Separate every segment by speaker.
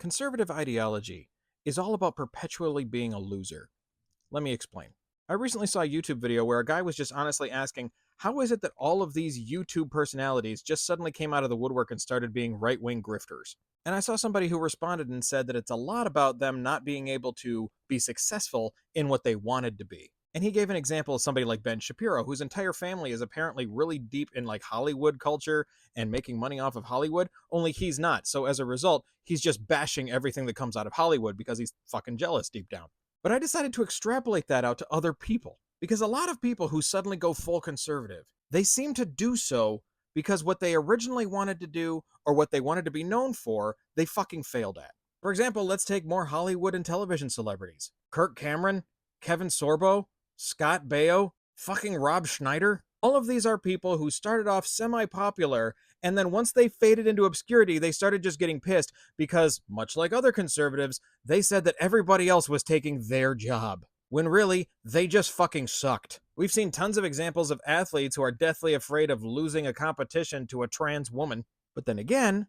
Speaker 1: Conservative ideology is all about perpetually being a loser. Let me explain. I recently saw a YouTube video where a guy was just honestly asking, how is it that all of these YouTube personalities just suddenly came out of the woodwork and started being right-wing grifters? And I saw somebody who responded and said that it's a lot about them not being able to be successful in what they wanted to be. And he gave an example of somebody like Ben Shapiro, whose entire family is apparently really deep in like Hollywood culture and making money off of Hollywood, only he's not. So as a result, he's just bashing everything that comes out of Hollywood because he's fucking jealous deep down. But I decided to extrapolate that out to other people. Because a lot of people who suddenly go full conservative, they seem to do so because what they originally wanted to do or what they wanted to be known for, they fucking failed at. For example, let's take more Hollywood and television celebrities. Kirk Cameron, Kevin Sorbo, Scott Baio, fucking Rob Schneider. All of these are people who started off semi-popular, and then once they faded into obscurity, they started just getting pissed because, much like other conservatives, they said that everybody else was taking their job, when really, they just fucking sucked. We've seen tons of examples of athletes who are deathly afraid of losing a competition to a trans woman. But then again,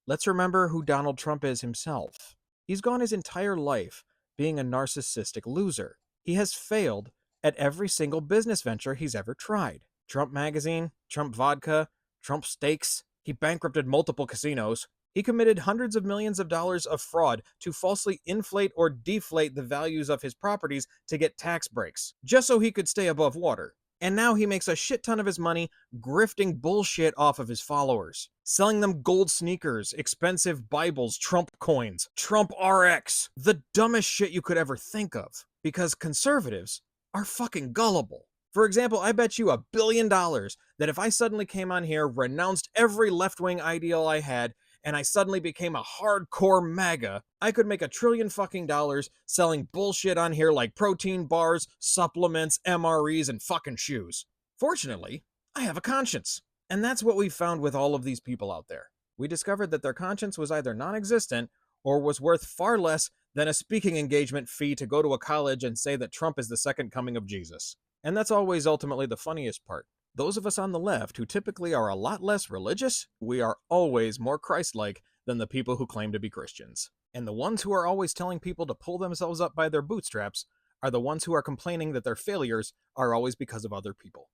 Speaker 1: let's remember who Donald Trump is himself. He's gone his entire life being a narcissistic loser. He has failed at every single business venture he's ever tried. Trump Magazine, Trump Vodka, Trump Steaks. He bankrupted multiple casinos. He committed hundreds of millions of dollars of fraud to falsely inflate or deflate the values of his properties to get tax breaks, just so he could stay above water. And now he makes a shit ton of his money grifting bullshit off of his followers, selling them gold sneakers, expensive Bibles, Trump coins, Trump RX, the dumbest shit you could ever think of. Because conservatives are fucking gullible. For example, I bet you $1 billion that if I suddenly came on here, renounced every left-wing ideal I had, and I suddenly became a hardcore MAGA, I could make $1 trillion fucking dollars selling bullshit on here like protein bars, supplements, MREs, and fucking shoes. Fortunately, I have a conscience. And that's what we found with all of these people out there. We discovered that their conscience was either non-existent or was worth far less than a speaking engagement fee to go to a college and say that Trump is the second coming of Jesus. And that's always ultimately the funniest part. Those of us on the left, who typically are a lot less religious, we are always more Christ-like than the people who claim to be Christians. And the ones who are always telling people to pull themselves up by their bootstraps are the ones who are complaining that their failures are always because of other people.